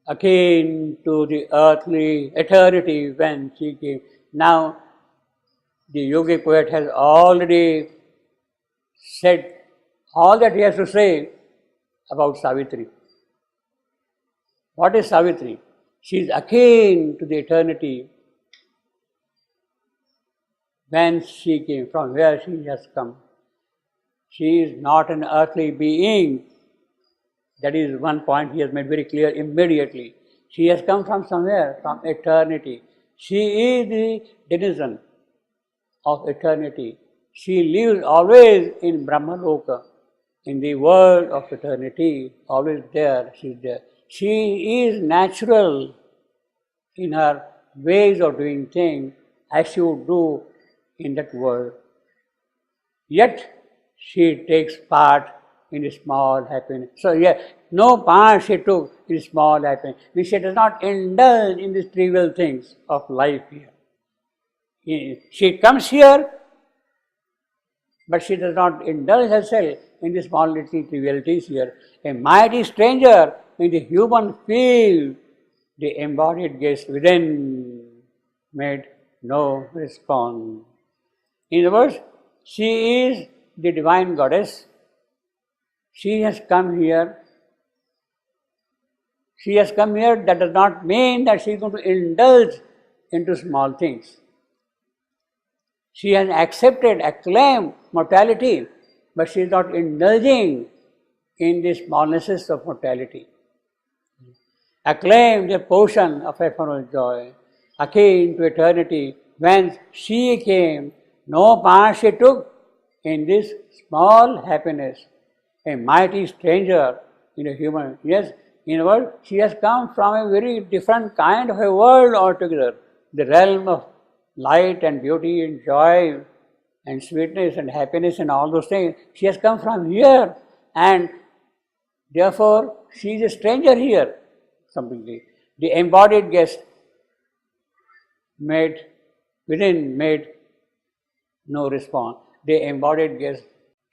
akin to the earthly eternity when she came. Now, the yogic poet has already said all that he has to say about Savitri. What is Savitri? She is akin to the eternity when she came, from where she has come. She is not an earthly being. That is one point he has made very clear immediately. She has come from somewhere, from eternity. She is the denizen of eternity. She lives always in Brahmaloka, in the world of eternity, always there, she is there. She is natural in her ways of doing things as she would do in that world. Yet she takes part in a small happiness. So yeah, no part she took in small happiness. She does not indulge in these trivial things of life here. She comes here, but she does not indulge herself in the small little trivialities here. A mighty stranger in the human field, the embodied guest within made no response. In other words, she is the divine goddess. She has come here. She has come here, that does not mean that she is going to indulge into small things. She has accepted, acclaimed mortality, but she is not indulging in the smallnesses of mortality. Acclaimed a portion of ephemeral joy, akin to eternity, whence she came, no part she took in this small happiness. A mighty stranger in a human, yes, in a world, she has come from a very different kind of a world altogether, the realm of light and beauty and joy and sweetness and happiness and all those things. She has come from here, and therefore she is a stranger here completely. The embodied guest made no response. The embodied guest,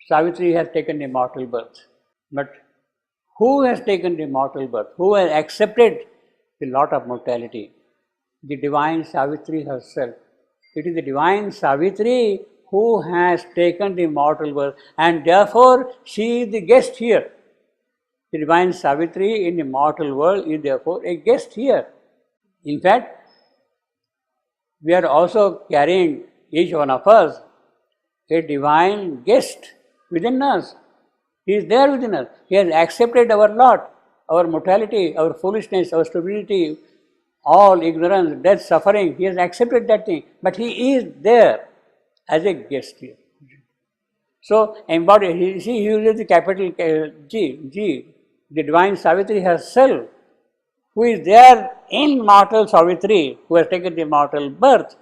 Savitri, has taken the mortal birth. But who has taken the mortal birth? Who has accepted the lot of mortality? The divine Savitri herself. It is the divine Savitri who has taken the mortal birth, and therefore she is the guest here. The divine Savitri in the mortal world is therefore a guest here. In fact, we are also carrying, each one of us, a divine guest within us. He is there within us. He has accepted our lot, our mortality, our foolishness, our stupidity, all ignorance, death, suffering. He has accepted that thing, but he is there as a guest here. So, embodied, he uses the capital G, the divine Savitri herself, who is there in mortal Savitri, who has taken the mortal birth.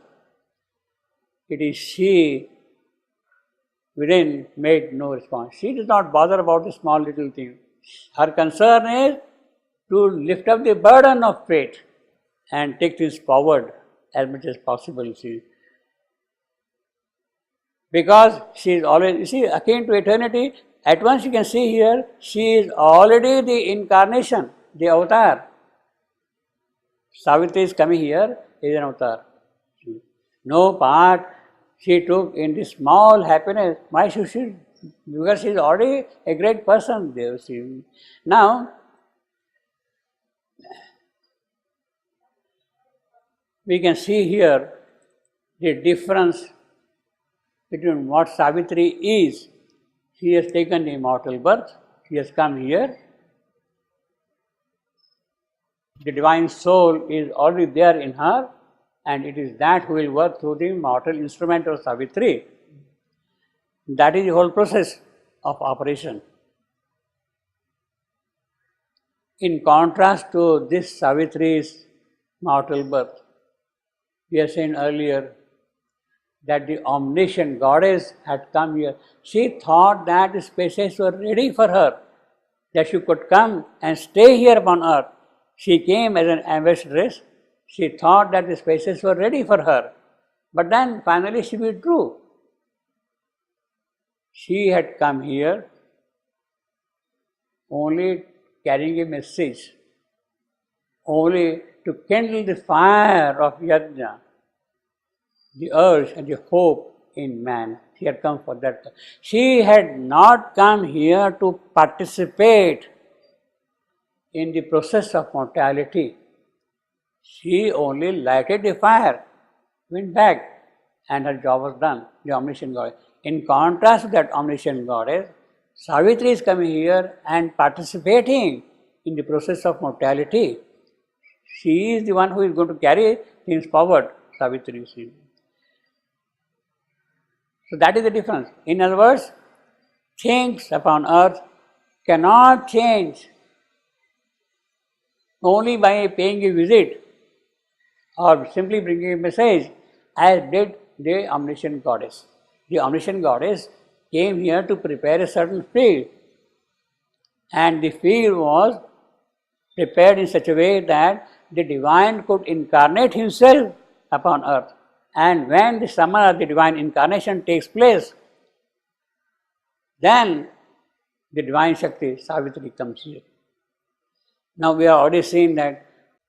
It is she within made no response. She does not bother about the small little thing. Her concern is to lift up the burden of fate and take things forward as much as possible. Because she is always, you see, akin to eternity, at once you can see here, she is already the incarnation, the avatar. Savitri is coming here, is an avatar. No part she took in this small happiness. Why should she? Because she is already a great person there. Now, we can see here the difference between what Savitri is. She has taken the immortal birth, she has come here. The divine soul is already there in her, and it is that who will work through the mortal instrument of Savitri. That is the whole process of operation. In contrast to this Savitri's mortal birth, we have seen earlier that the omniscient goddess had come here. She thought that the spaces were ready for her, that she could come and stay here upon earth. She came as an ambassadress. She thought that the spaces were ready for her. But then finally she withdrew. She had come here only carrying a message, only to kindle the fire of yajna, the urge and the hope in man. She had come for that. She had not come here to participate in the process of mortality. She only lighted the fire, went back, and her job was done, the omniscient goddess. In contrast to that omniscient goddess, Savitri is coming here and participating in the process of mortality. She is the one who is going to carry things forward, Savitri. So that is the difference. In other words, things upon earth cannot change only by paying a visit or simply bringing a message, as did the omniscient goddess. The omniscient goddess came here to prepare a certain field, and the field was prepared in such a way that the divine could incarnate himself upon earth. And when the summer, the divine incarnation takes place, then the divine Shakti, Savitri, comes here. Now we have already seen that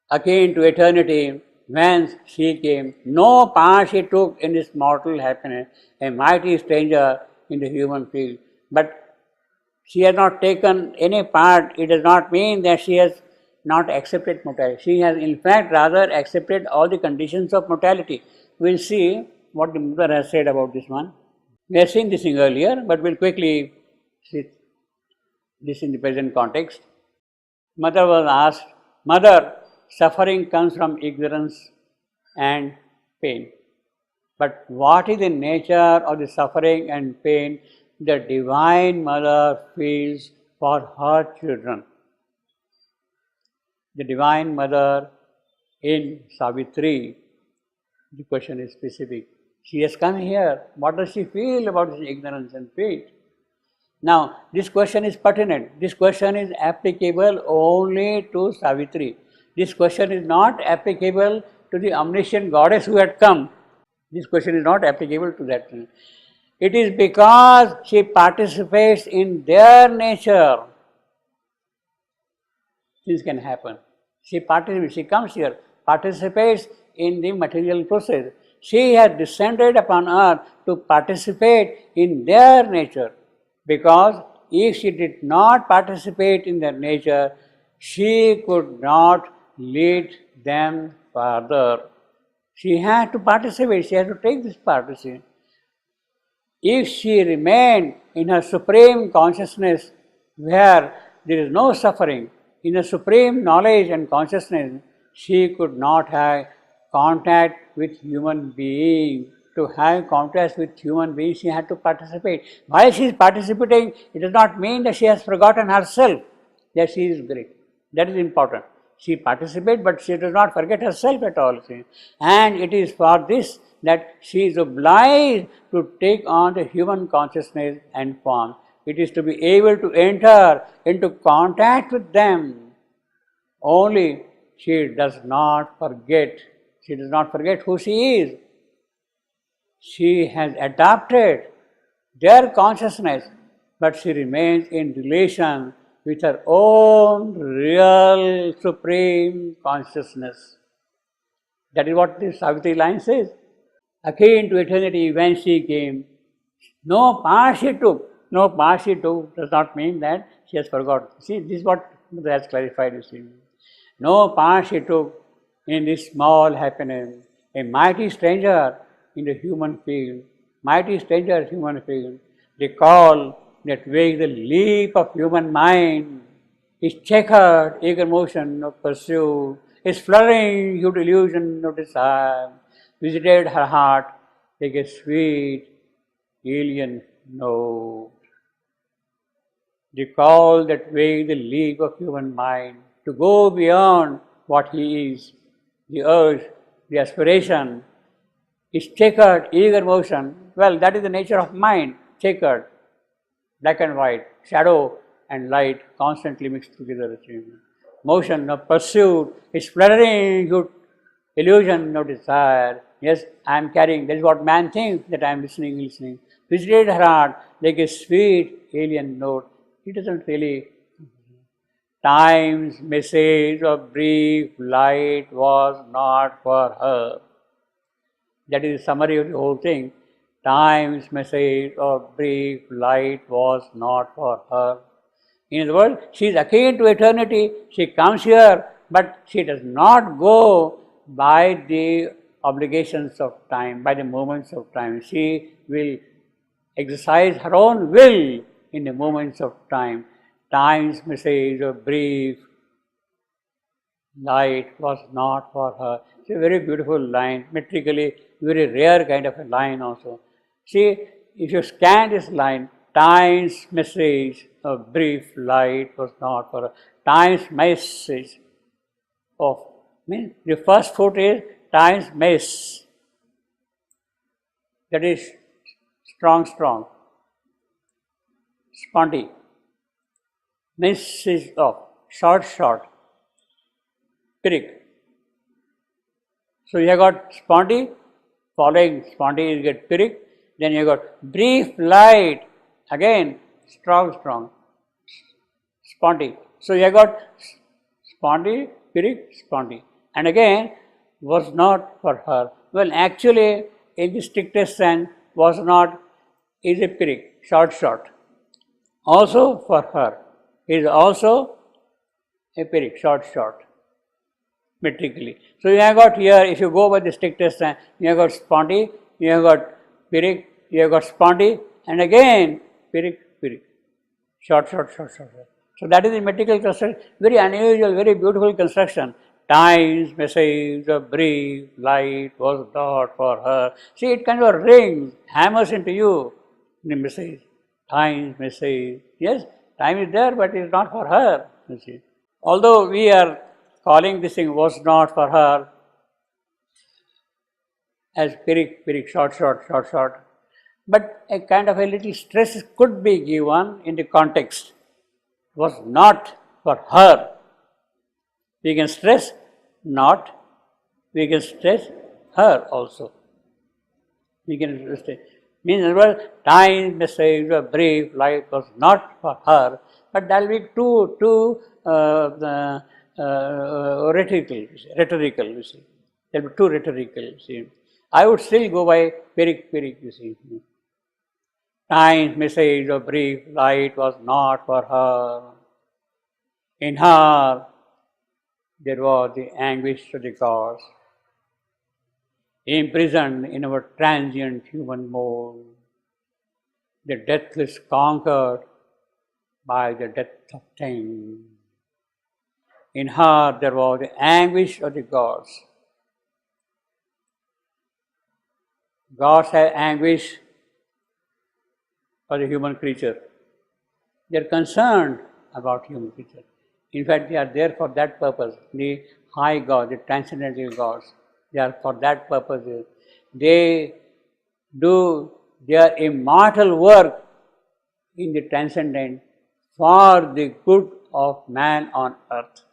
akin to eternity, when she came, no part she took in this mortal happiness, a mighty stranger in the human field. But she has not taken any part. It does not mean that she has not accepted mortality. She has in fact rather accepted all the conditions of mortality. We'll see what the mother has said about this one. We have seen this thing earlier, but we'll quickly see this in the present context. Mother was asked, Mother, suffering comes from ignorance and pain. But what is the nature of the suffering and pain the Divine Mother feels for her children? The Divine Mother in Savitri, the question is specific. She has come here. What does she feel about this ignorance and pain? Now, this question is pertinent. This question is applicable only to Savitri. This question is not applicable to the omniscient goddess who had come. This question is not applicable to that. It is because she participates in their nature. Things can happen. She comes here, participates in the material process. She has descended upon earth to participate in their nature. Because if she did not participate in their nature, she could not lead them further. She had to participate, she had to take this participation. If she remained in her supreme consciousness where there is no suffering, in her supreme knowledge and consciousness, she could not have contact with human beings. To have contact with human beings, she had to participate. While she is participating, it does not mean that she has forgotten herself, that she is great. That is important. She participates, but she does not forget herself at all. And it is for this that she is obliged to take on the human consciousness and form. It is to be able to enter into contact with them. Only she does not forget. She does not forget who she is. She has adopted their consciousness, but she remains in relation with her own real supreme consciousness. That is what this Savitri line says. Akin to eternity, when she came, no part she took. No part she took does not mean that she has forgotten. See, this is what Mother has clarified, you see. No part she took in this small happiness. A mighty stranger in the human field, mighty stranger human field, recall that wakes the leap of human mind, is checkered, eager motion of pursuit, is fluttering hued illusion of desire, visited her heart like a sweet alien note. Recall that wakes the leap of human mind to go beyond what he is, the urge, the aspiration, is checkered, eager motion. Well, that is the nature of mind, checkered, black and white, shadow and light constantly mixed together. Motion of pursuit is fluttering illusion of desire. Yes, I am carrying, that is what man thinks, that I am listening. Visited her heart like a sweet alien note. It doesn't really. Time's message of brief light was not for her. That is the summary of the whole thing. Time's message of brief light was not for her. In other words, she is akin to eternity. She comes here, but she does not go by the obligations of time, by the moments of time. She will exercise her own will in the moments of time. Time's message of brief light was not for her. It's a very beautiful line, metrically very rare kind of a line also. See, if you scan this line, time's message of brief light was not for her. Time's message of, means the first foot is time's mess. That is strong, sponty. Message of short, Pyrrhic. So you have got sponty, following sponty you get Pyrrhic, then you got brief light, again strong, sponty. So you have got sponty, Pyrrhic, sponty. And again, was not for her. Well, actually, in the strictest sense, was not is a Pyrrhic, short. Also for her is also a Pyrrhic, short. Metrically. So you have got here, if you go by the strictest sense, you have got sponty, you have got Pyrrhic, you have got sponty, and again Pyrrhic. Short. So that is the metrical construction, very unusual, very beautiful construction. Time's message of brief light was not for her. See, it kind of rings, hammers into you the message. Time's message. Yes, time is there, but it is not for her. You see. Although we are calling this thing was not for her as Pyrrhic, short. But a kind of a little stress could be given in the context. Was not for her. We can stress not, we can stress her also. We can stress. Means, in other words, time, message, brief, light was not for her, but that will be too rhetorical, you see. That will be too rhetorical, you see. I would still go by Pyrrhic, you see. Time's message of brief light was not for her. In her, there was the anguish of the gods, imprisoned in our transient human mold, the deathless conquered by the death of time. In her, there was the anguish of the gods. Gods have anguish for the human creature. They are concerned about human creature. In fact, they are there for that purpose. The high gods, the transcendental gods, they are for that purpose. They do their immortal work in the transcendent for the good of man on earth.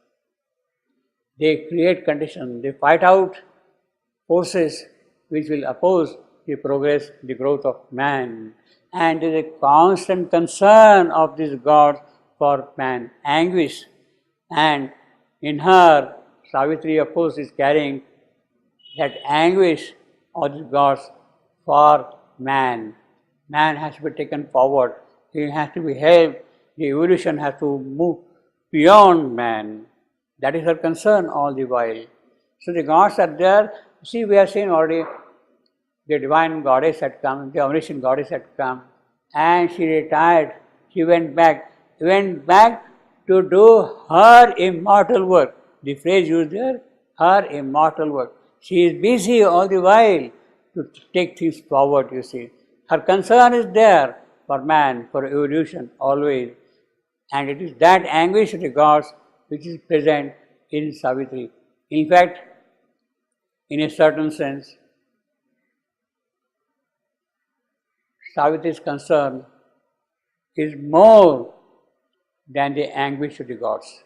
They create conditions, they fight out forces which will oppose the progress, the growth of man. And there is a constant concern of these gods for man, anguish. And in her, Savitri, of course, is carrying that anguish of the gods for man. Man has to be taken forward, he has to be helped, the evolution has to move beyond man. That is her concern all the while. So the gods are there. See, we have seen already the divine goddess had come, the omniscient goddess had come, and she retired, she went back to do her immortal work. The phrase used there, her immortal work. She is busy all the while to take things forward, you see. Her concern is there for man, for evolution, always. And it is that anguish of the gods which is present in Savitri. In fact, in a certain sense, Savitri's concern is more than the anguish of the gods.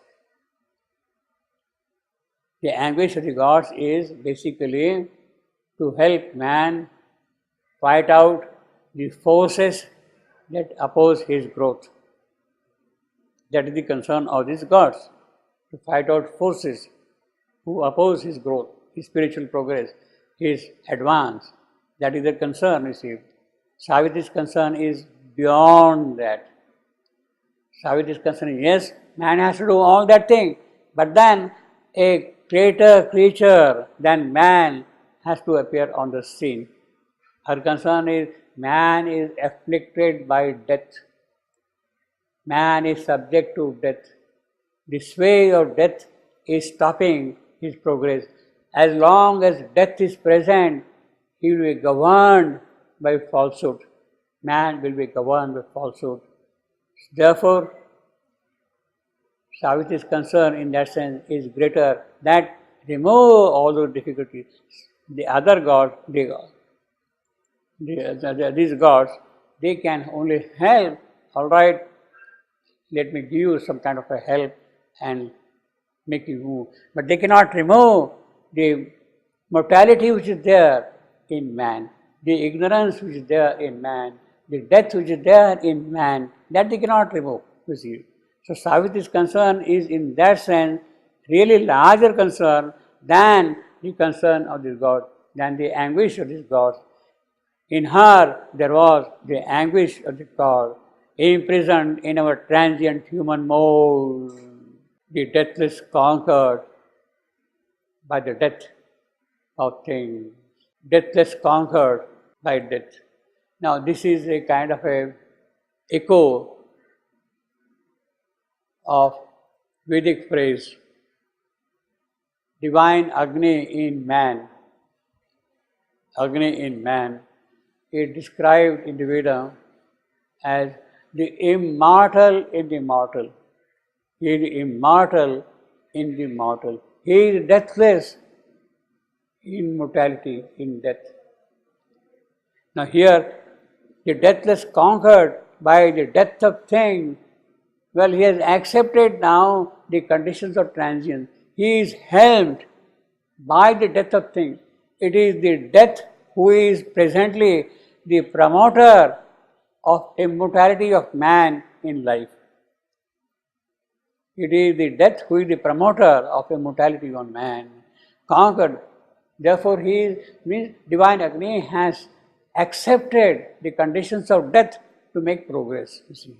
The anguish of the gods is basically to help man fight out the forces that oppose his growth. That is the concern of these gods. to fight out forces who oppose his growth, his spiritual progress, his advance. That is the concern, you see. Savitri's concern is beyond that. Savitri's concern is, yes, man has to do all that thing, but then a greater creature than man has to appear on the scene. Her concern is, man is afflicted by death. Man is subject to death. The sway of death is stopping his progress. As long as death is present, he will be governed by falsehood. Man will be governed by falsehood. Therefore, Savitri's concern in that sense is greater, that remove all those difficulties. The other gods, these gods, they can only help. All right, let me give you some kind of a help and make you move. But they cannot remove the mortality which is there in man, the ignorance which is there in man, the death which is there in man, that they cannot remove, you see. So Savitri's concern is in that sense really larger concern than the concern of this God, than the anguish of this God. In her there was the anguish of the God, imprisoned in our transient human mold, the deathless conquered by the death of things, deathless conquered by death. Now this is a kind of a echo of Vedic phrase, divine Agni in man. Agni in man is described in the Veda as the immortal in the mortal. He is immortal in the mortal. He is deathless in mortality, in death. Now here, the deathless conquered by the death of things. Well, he has accepted now the conditions of transience. He is helmed by the death of things. It is the death who is presently the promoter of immortality of man in life. It is the death who is the promoter of immortality on man, conquered. Therefore, means divine Agni has accepted the conditions of death to make progress, you see.